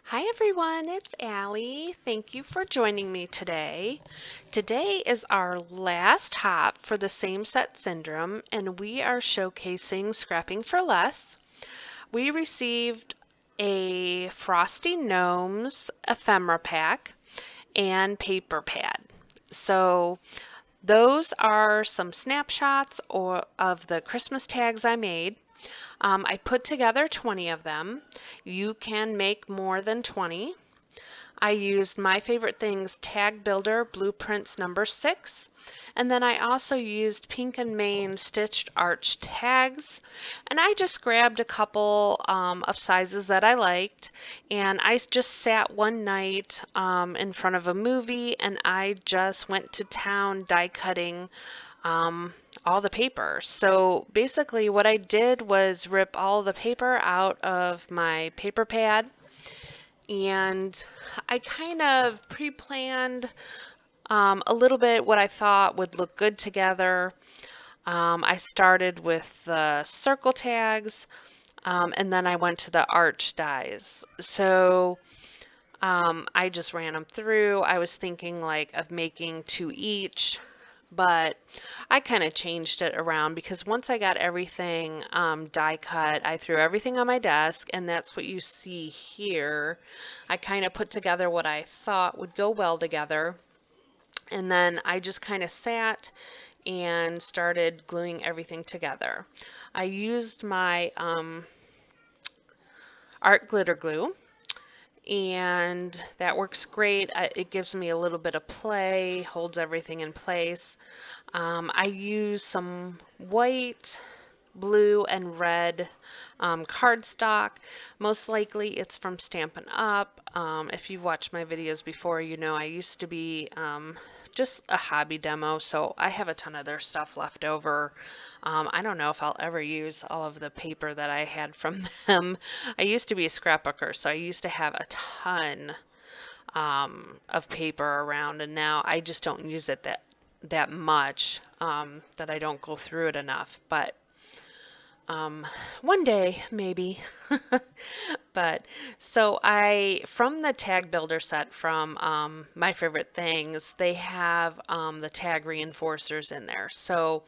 Hi everyone, it's Allie. Thank you for joining me today. Today is our last hop for the same set syndrome, and we are showcasing Scrapping for Less. We received a Frosty Gnomes ephemera pack and paper pad. So those are some snapshots of the Christmas tags I made. I put together 20 of them. You can make more than 20. I used My Favorite Things Tag Builder Blueprints number 6. And then I also used Pink and Main Stitched Arch tags. And I just grabbed a couple of sizes that I liked. And I just sat one night in front of a movie and I just went to town die cutting all the paper. So basically, what I did was rip all the paper out of my paper pad, and I kind of pre-planned a little bit what I thought would look good together. I started with the circle tags, and then I went to the arch dies. So I just ran them through. I was thinking like of making two each, but I kind of changed it around because once I got everything die cut, I threw everything on my desk, and that's what you see here. I kind of put together what I thought would go well together, and then I just kind of sat and started gluing everything together. I used my art glitter glue, and that works great. It gives me a little bit of play, holds everything in place. I use some white, blue, and red cardstock. Most likely it's from Stampin' Up. If you've watched my videos before, you know I used to be just a hobby demo, so I have a ton of their stuff left over. I don't know if I'll ever use all of the paper that I had from them. I used to be a scrapbooker, so I used to have a ton of paper around, and now I just don't use it that much, that I don't go through it enough. But um, one day, maybe. But so from the tag builder set from My Favorite Things, they have the tag reinforcers in there. So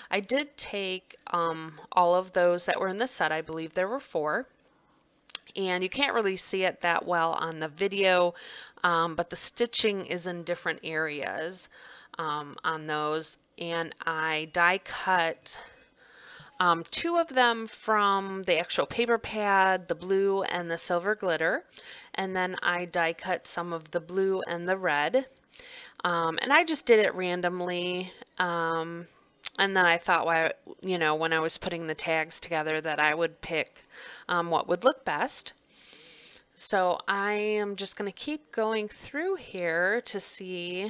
I did take all of those that were in the set. I believe there were four. And you can't really see it that well on the video, but the stitching is in different areas on those. And I die cut two of them from the actual paper pad, the blue and the silver glitter, and then I die cut some of the blue and the red. And I just did it randomly. And then I thought, when I was putting the tags together, that I would pick what would look best. So I am just going to keep going through here to see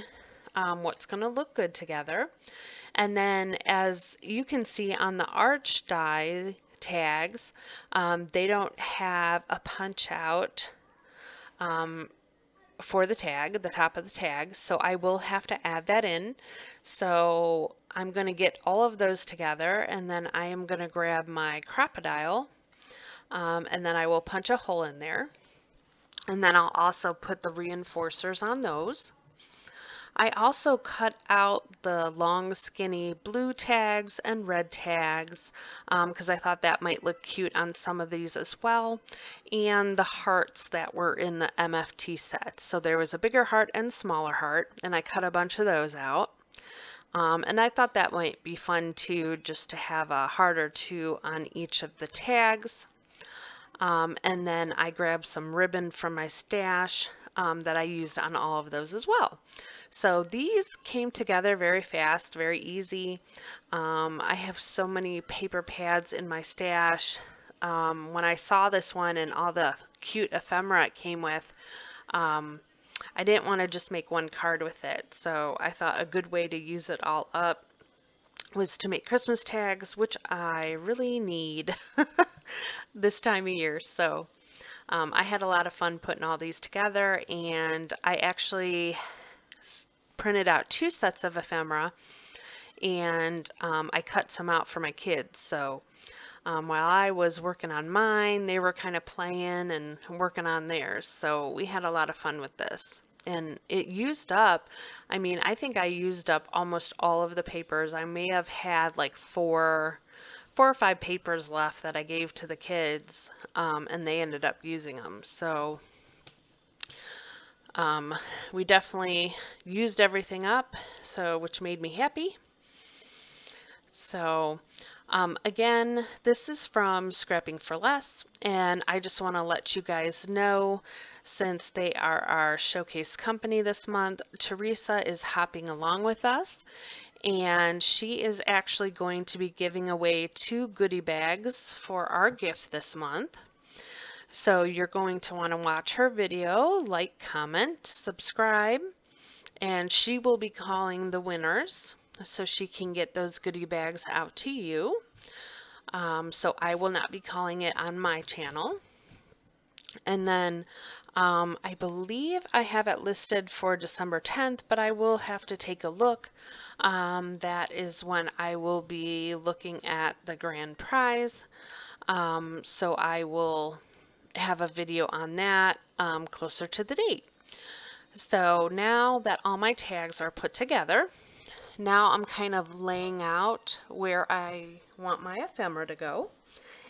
what's going to look good together. And then as you can see on the arch die tags, they don't have a punch out for the top of the tag, so I will have to add that in. So I'm going to get all of those together, and then I am going to grab my crocodile, and then I will punch a hole in there. And then I'll also put the reinforcers on those. I also cut out the long skinny blue tags and red tags because I thought that might look cute on some of these as well, and the hearts that were in the MFT set. So there was a bigger heart and smaller heart, and I cut a bunch of those out. And I thought that might be fun too, just to have a heart or two on each of the tags. And then I grabbed some ribbon from my stash that I used on all of those as well. So these came together very fast, very easy. I have so many paper pads in my stash. When I saw this one and all the cute ephemera it came with, I didn't want to just make one card with it. So I thought a good way to use it all up was to make Christmas tags, which I really need this time of year. So I had a lot of fun putting all these together, and I actually printed out two sets of ephemera, and I cut some out for my kids. So While I was working on mine, they were kind of playing and working on theirs. So we had a lot of fun with this. And it used up, I mean, I think I used up almost all of the papers. I may have had like four or five papers left that I gave to the kids, and they ended up using them. So um, we definitely used everything up, so which made me happy. So again, this is from Scrapping for Less, and I just want to let you guys know, since they are our showcase company this month, Teresa is hopping along with us, and she is actually going to be giving away 2 goodie bags for our gift this month. So you're going to want to watch her video, like, comment, subscribe, and she will be calling the winners so she can get those goodie bags out to you. So I will not be calling it on my channel. And then I believe I have it listed for December 10th, but I will have to take a look. That is when I will be looking at the grand prize. So I will have a video on that closer to the date. So now that all my tags are put together, now I'm kind of laying out where I want my ephemera to go.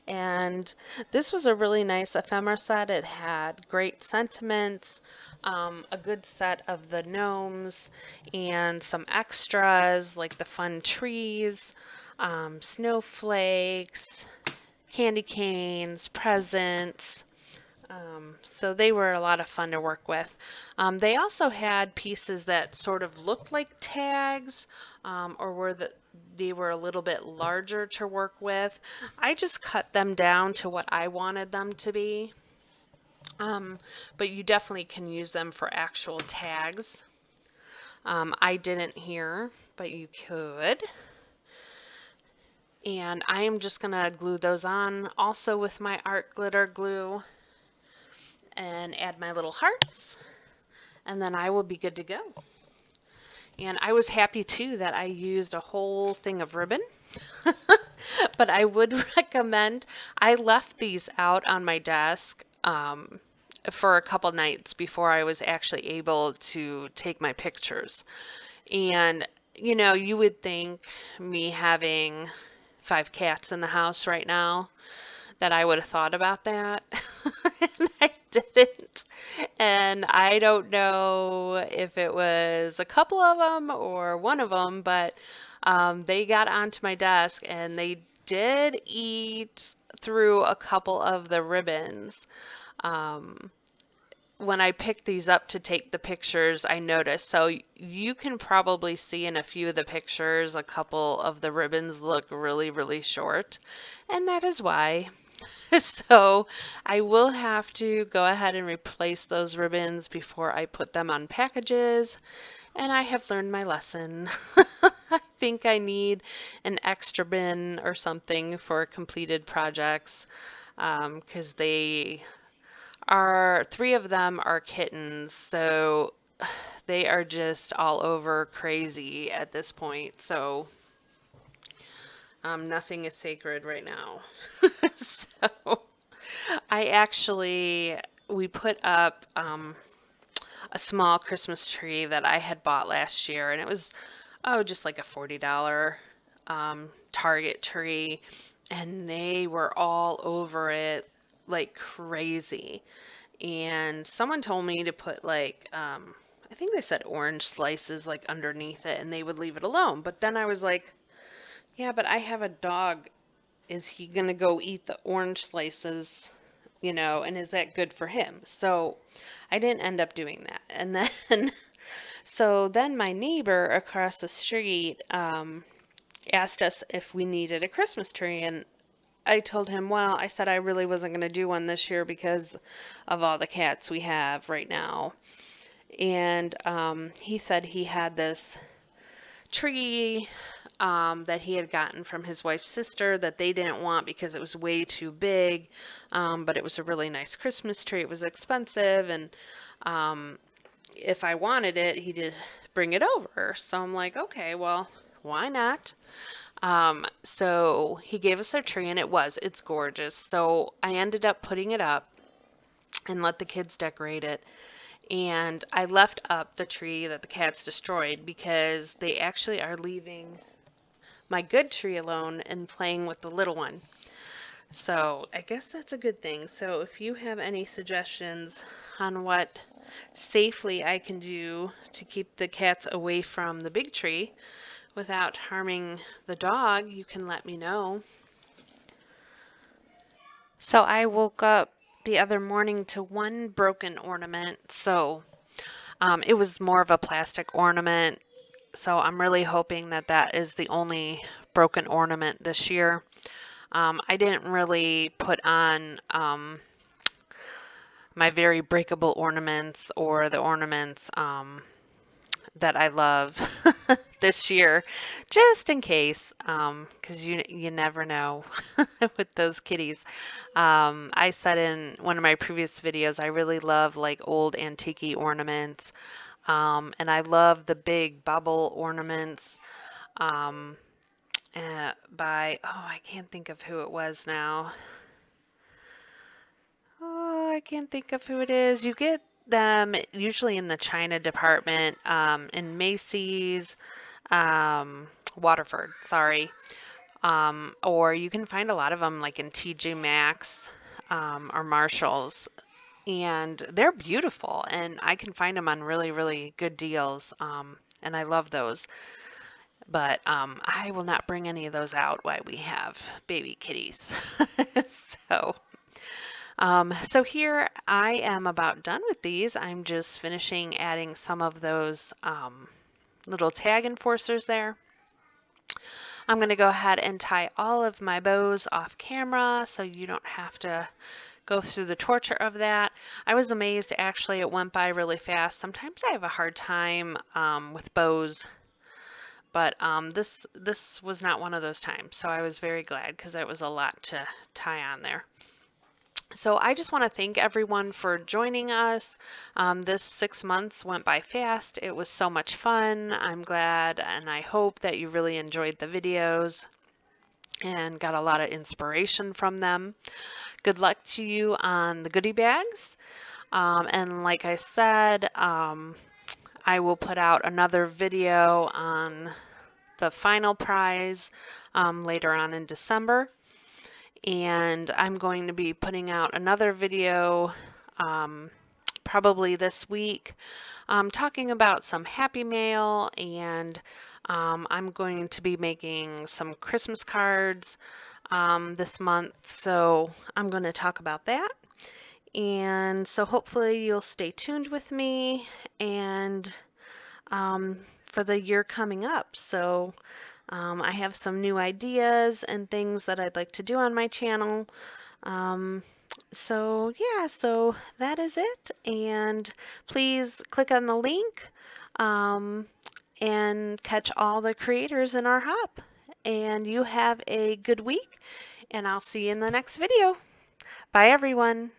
And this was a really nice ephemera set. It had great sentiments, a good set of the gnomes, and some extras like the fun trees, snowflakes, candy canes, presents. So they were a lot of fun to work with. They also had pieces that sort of looked like tags, or they were a little bit larger to work with. I just cut them down to what I wanted them to be. But you definitely can use them for actual tags. I didn't here, but you could. And I am just gonna glue those on also with my art glitter glue and add my little hearts, and then I will be good to go. And I was happy too that I used a whole thing of ribbon. But I would recommend, I left these out on my desk for a couple nights before I was actually able to take my pictures. And you know, you would think, me having 5 cats in the house right now, that I would have thought about that. And I didn't. And I don't know if it was a couple of them or one of them, but they got onto my desk and they did eat through a couple of the ribbons. Um, when I picked these up to take the pictures, I noticed. So you can probably see in a few of the pictures, a couple of the ribbons look really, really short. And that is why. So I will have to go ahead and replace those ribbons before I put them on packages. And I have learned my lesson. I think I need an extra bin or something for completed projects, because three of them are kittens, so they are just all over crazy at this point. So nothing is sacred right now. So we put up a small Christmas tree that I had bought last year, and it was, just like a $40 Target tree, and they were all over it like crazy. And someone told me to put like, I think they said orange slices like underneath it, and they would leave it alone. But then I was like, yeah, but I have a dog. Is he gonna go eat the orange slices? And is that good for him? So I didn't end up doing that. And then, so then my neighbor across the street asked us if we needed a Christmas tree. And I told him, well, I said I really wasn't going to do one this year because of all the cats we have right now. And he said he had this tree that he had gotten from his wife's sister that they didn't want because it was way too big, but it was a really nice Christmas tree. It was expensive, and if I wanted it, he did bring it over. So I'm like, okay, well, why not? So he gave us our tree and it's gorgeous. So I ended up putting it up and let the kids decorate it. And I left up the tree that the cats destroyed because they actually are leaving my good tree alone and playing with the little one. So I guess that's a good thing. So if you have any suggestions on what safely I can do to keep the cats away from the big tree without harming the dog, you can let me know. So I woke up the other morning to one broken ornament. So it was more of a plastic ornament. So I'm really hoping that that is the only broken ornament this year. I didn't really put on my very breakable ornaments or the ornaments that I love this year, just in case, because you never know with those kitties. I said in one of my previous videos, I really love like old antique ornaments, and I love the big bubble ornaments um, by, oh, I can't think of who it was now. Oh, I can't think of who it is. You get them usually in the China department, in Macy's, Waterford, sorry. Or you can find a lot of them like in TJ Maxx, or Marshall's. And they're beautiful, and I can find them on really, really good deals. And I love those. But I will not bring any of those out while we have baby kitties. So. So here I am about done with these. I'm just finishing adding some of those little tag enforcers there. I'm going to go ahead and tie all of my bows off camera so you don't have to go through the torture of that. I was amazed actually it went by really fast. Sometimes I have a hard time with bows, but this was not one of those times. So I was very glad because it was a lot to tie on there. So I just want to thank everyone for joining us. This 6 months went by fast. It was so much fun. I'm glad and I hope that you really enjoyed the videos and got a lot of inspiration from them. Good luck to you on the goodie bags. And like I said, I will put out another video on the final prize later on in December. And I'm going to be putting out another video probably this week talking about some Happy Mail, and I'm going to be making some Christmas cards this month, so I'm going to talk about that. And so hopefully you'll stay tuned with me and for the year coming up. So I have some new ideas and things that I'd like to do on my channel. So yeah, so that is it. And please click on the link and catch all the creators in our hub. And you have a good week, and I'll see you in the next video. Bye, everyone.